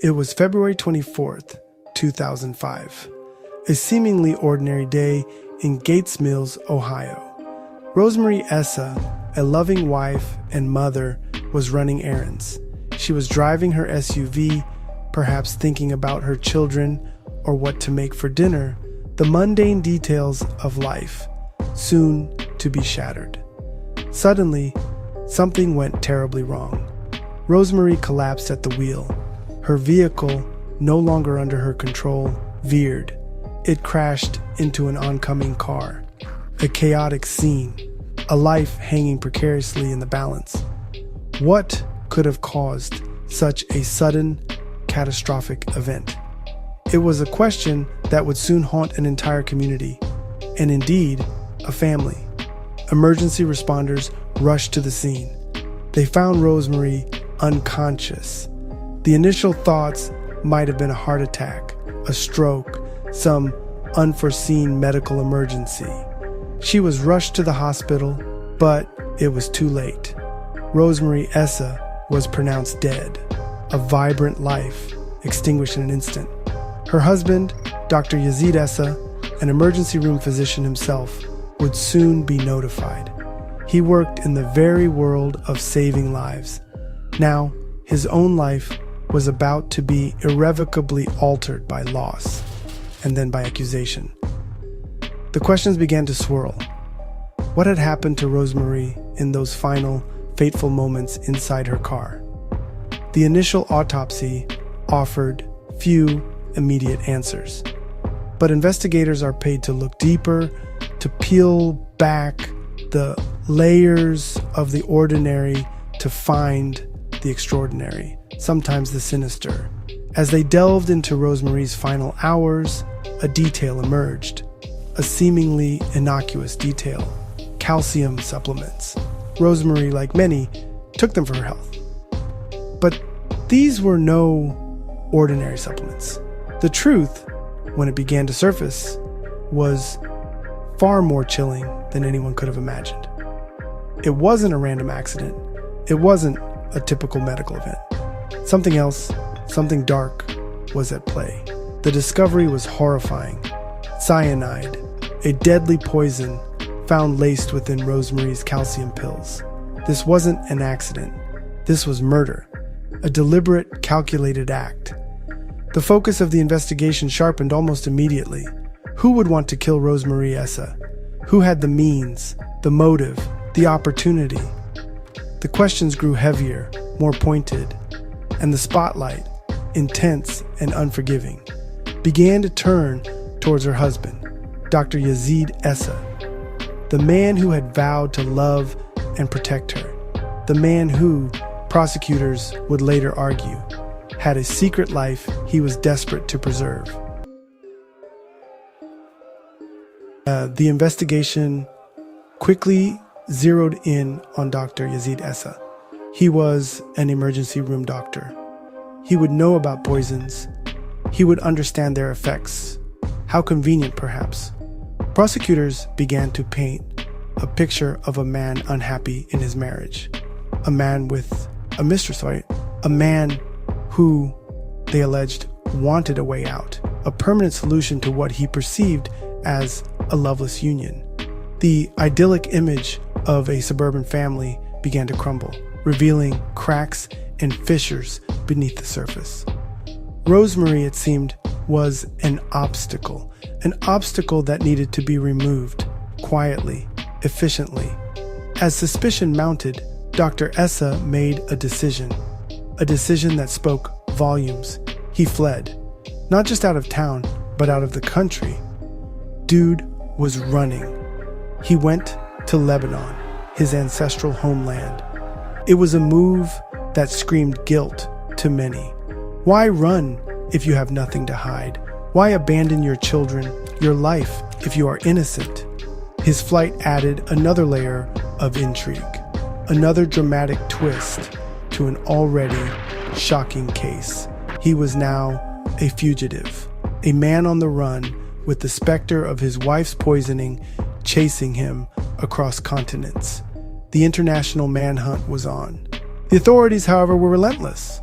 It was February 24th, 2005, a seemingly ordinary day in Gates Mills, Ohio. Rosemary Essa, a loving wife and mother, was running errands. She was driving her SUV, perhaps thinking about her children or what to make for dinner, the mundane details of life, soon to be shattered. Suddenly, something went terribly wrong. Rosemary collapsed at the wheel. Her vehicle, no longer under her control, veered. It crashed into an oncoming car. A chaotic scene, a life hanging precariously in the balance. What could have caused such a sudden, catastrophic event? It was a question that would soon haunt an entire community, and indeed, a family. Emergency responders rushed to the scene. They found Rosemary unconscious. The initial thoughts might have been a heart attack, a stroke, some unforeseen medical emergency. She was rushed to the hospital, but it was too late. Rosemary Essa was pronounced dead, a vibrant life extinguished in an instant. Her husband, Dr. Yazid Essa, an emergency room physician himself, would soon be notified. He worked in the very world of saving lives. Now, his own life was about to be irrevocably altered by loss, and then by accusation. The questions began to swirl. What had happened to Rosemary in those final, fateful moments inside her car? The initial autopsy offered few immediate answers, but investigators are paid to look deeper, to peel back the layers of the ordinary to find the extraordinary, sometimes the sinister. As they delved into Rosemary's final hours, a detail emerged, a seemingly innocuous detail: calcium supplements. Rosemary, like many, took them for her health. But these were no ordinary supplements. The truth, when it began to surface, was far more chilling than anyone could have imagined. It wasn't a random accident. It wasn't a typical medical event. Something else, something dark, was at play. The discovery was horrifying. Cyanide, a deadly poison found laced within Rosemary's calcium pills. This wasn't an accident. This was murder, a deliberate, calculated act. The focus of the investigation sharpened almost immediately. Who would want to kill Rosemary Essa? Who had the means, the motive, the opportunity? The questions grew heavier, more pointed, and the spotlight, intense and unforgiving, began to turn towards her husband, Dr. Yazid Essa, the man who had vowed to love and protect her, the man who, prosecutors would later argue, had a secret life he was desperate to preserve. The investigation quickly zeroed in on Dr. Yazid Essa. He was an emergency room doctor. He would know about poisons. He would understand their effects. How convenient, perhaps. Prosecutors began to paint a picture of a man unhappy in his marriage. A man with a mistress, right? A man who, they alleged, wanted a way out, a permanent solution to what he perceived as a loveless union. The idyllic image of a suburban family began to crumble, revealing cracks and fissures beneath the surface. Rosemary, it seemed, was an obstacle that needed to be removed quietly, efficiently. As suspicion mounted, Dr. Essa made a decision that spoke volumes. He fled, not just out of town, but out of the country. Dude was running. He went to Lebanon, his ancestral homeland. It was a move that screamed guilt to many. Why run if you have nothing to hide? Why abandon your children, your life, if you are innocent? His flight added another layer of intrigue, another dramatic twist to an already shocking case. He was now a fugitive, a man on the run, with the specter of his wife's poisoning chasing him across continents. The international manhunt was on. The authorities, however, were relentless.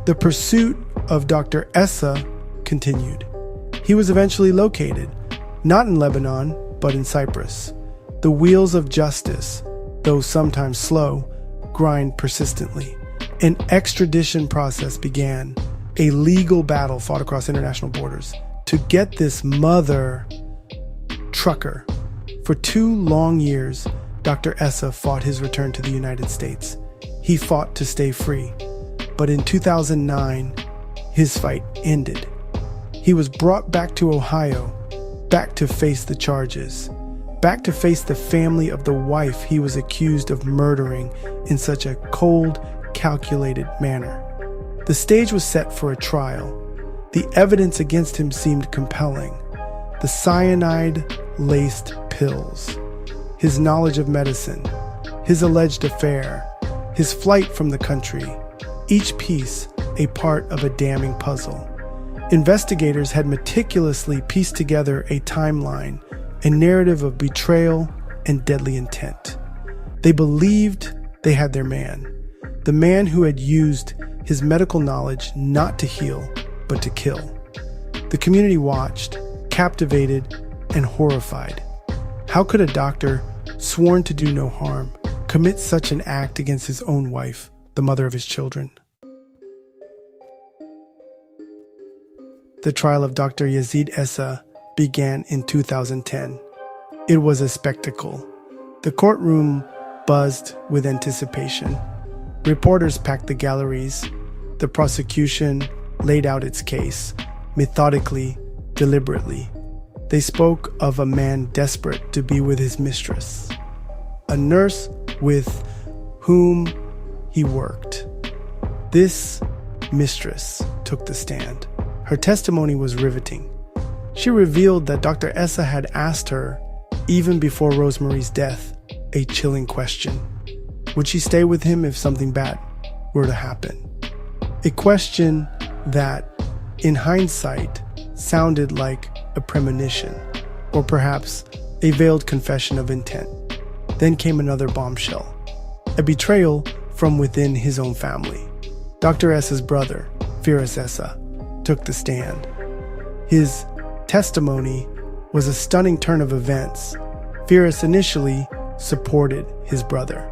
The pursuit of Dr. Essa continued. He was eventually located, not in Lebanon, but in Cyprus. The wheels of justice, though sometimes slow, grind persistently. An extradition process began, a legal battle fought across international borders to get this mother trucker. For 2 long years, Dr. Essa fought his return to the United States. He fought to stay free. But in 2009, his fight ended. He was brought back to Ohio, back to face the charges, back to face the family of the wife he was accused of murdering in such a cold, calculated manner. The stage was set for a trial. The evidence against him seemed compelling. The cyanide-laced pills, his knowledge of medicine, his alleged affair, his flight from the country, each piece a part of a damning puzzle. Investigators had meticulously pieced together a timeline, a narrative of betrayal and deadly intent. They believed they had their man, the man who had used his medical knowledge not to heal, but to kill. The community watched, captivated, and horrified. How could a doctor, sworn to do no harm, commit such an act against his own wife, the mother of his children? The trial of Dr. Yazid Essa began in 2010. It was a spectacle. The courtroom buzzed with anticipation. Reporters packed the galleries. The prosecution laid out its case, methodically, deliberately. They spoke of a man desperate to be with his mistress, a nurse with whom he worked. This mistress took the stand. Her testimony was riveting. She revealed that Dr. Essa had asked her, even before Rosemary's death, a chilling question. Would she stay with him if something bad were to happen? A question that, in hindsight, sounded like a premonition, or perhaps a veiled confession of intent. Then came another bombshell, a betrayal from within his own family. Dr. Essa's brother, Firas Essa, took the stand. His testimony was a stunning turn of events. Firas initially supported his brother,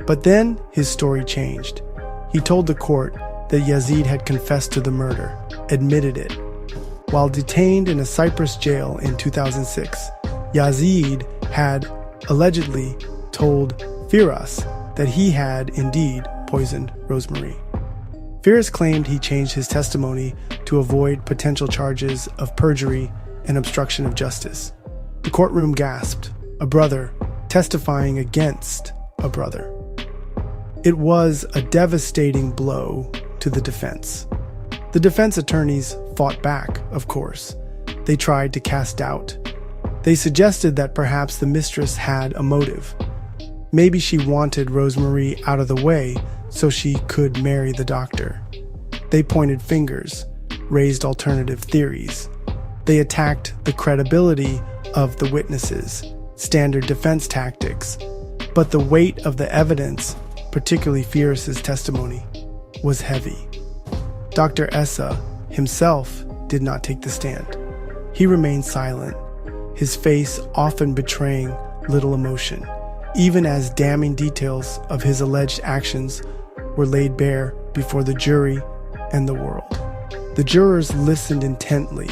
but then his story changed. He told the court that Yazid had confessed to the murder, admitted it. While detained in a Cyprus jail in 2006, Yazid had allegedly told Firas that he had indeed poisoned Rosemary. Firas claimed he changed his testimony to avoid potential charges of perjury and obstruction of justice. The courtroom gasped, a brother testifying against a brother. It was a devastating blow to the defense. The defense attorneys fought back, of course. They tried to cast doubt. They suggested that perhaps the mistress had a motive. Maybe she wanted Rosemary out of the way so she could marry the doctor. They pointed fingers, raised alternative theories. They attacked the credibility of the witnesses, standard defense tactics. But the weight of the evidence, particularly Firas' testimony, was heavy. Dr. Essa himself did not take the stand. He remained silent, his face often betraying little emotion, even as damning details of his alleged actions were laid bare before the jury and the world. The jurors listened intently.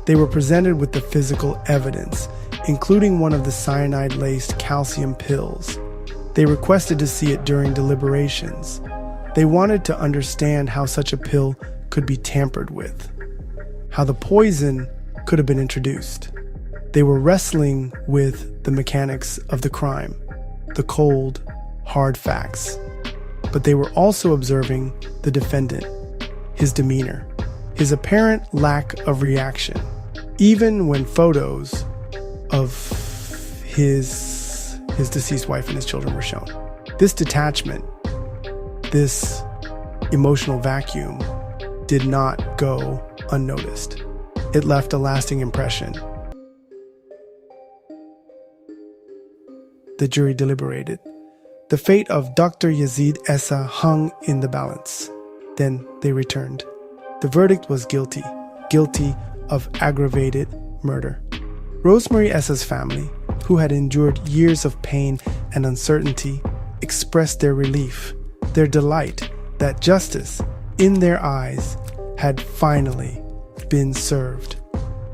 They were presented with the physical evidence, including one of the cyanide-laced calcium pills. They requested to see it during deliberations. They wanted to understand how such a pill could be tampered with, how the poison could have been introduced. They were wrestling with the mechanics of the crime, the cold, hard facts. But they were also observing the defendant, his demeanor, his apparent lack of reaction, even when photos of his deceased wife and his children were shown. This detachment, this emotional vacuum, did not go unnoticed. It left a lasting impression. The jury deliberated. The fate of Dr. Yazid Essa hung in the balance. Then they returned. The verdict was guilty. Guilty of aggravated murder. Rosemary Essa's family, who had endured years of pain and uncertainty, expressed their relief, their delight that justice, in their eyes, had finally been served.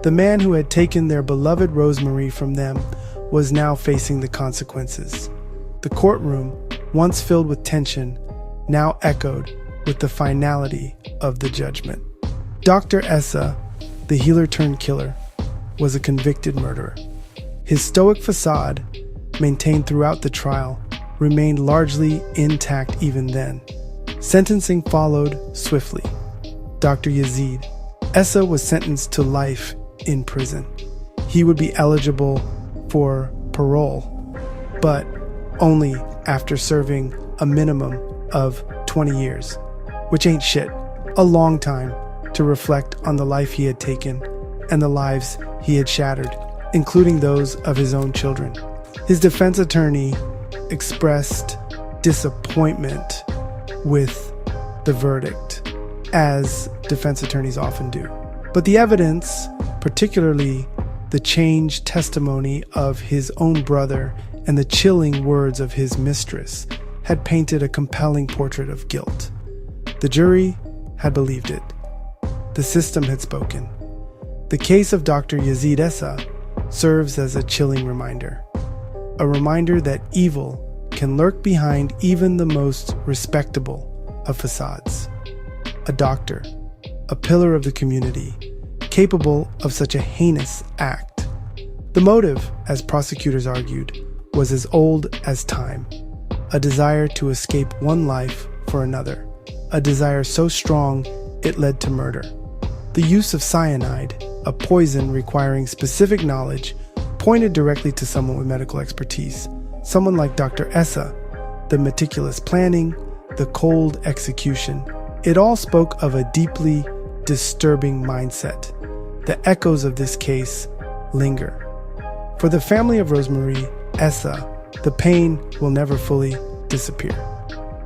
The man who had taken their beloved Rosemary from them was now facing the consequences. The courtroom, once filled with tension, now echoed with the finality of the judgment. Dr. Essa, the healer-turned-killer, was a convicted murderer. His stoic facade, maintained throughout the trial, remained largely intact even then. Sentencing followed swiftly. Dr. Yazid Essa was sentenced to life in prison. He would be eligible for parole, but only after serving a minimum of 20 years, which ain't shit. A long time to reflect on the life he had taken and the lives he had shattered, including those of his own children. His defense attorney expressed disappointment with the verdict, as defense attorneys often do. But the evidence, particularly the changed testimony of his own brother and the chilling words of his mistress, had painted a compelling portrait of guilt. The jury had believed it. The system had spoken. The case of Dr. Yazid Essa serves as a chilling reminder. A reminder that evil can lurk behind even the most respectable of facades. A doctor, a pillar of the community, capable of such a heinous act. The motive, as prosecutors argued, was as old as time. A desire to escape one life for another. A desire so strong it led to murder. The use of cyanide, a poison requiring specific knowledge, pointed directly to someone with medical expertise. Someone like Dr. Essa. The meticulous planning, the cold execution. It all spoke of a deeply disturbing mindset. The echoes of this case linger. For the family of Rosemary Essa, the pain will never fully disappear.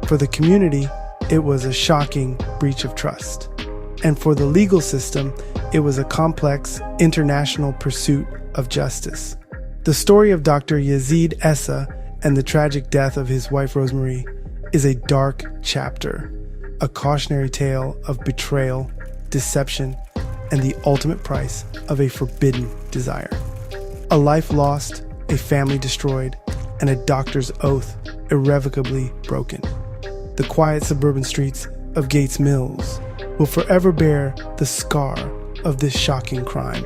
For the community, it was a shocking breach of trust. And for the legal system, it was a complex international pursuit of justice. The story of Dr. Yazid Essa and the tragic death of his wife Rosemary is a dark chapter, a cautionary tale of betrayal, deception, and the ultimate price of a forbidden desire. A life lost, a family destroyed, and a doctor's oath irrevocably broken. The quiet suburban streets of Gates Mills will forever bear the scar of this shocking crime.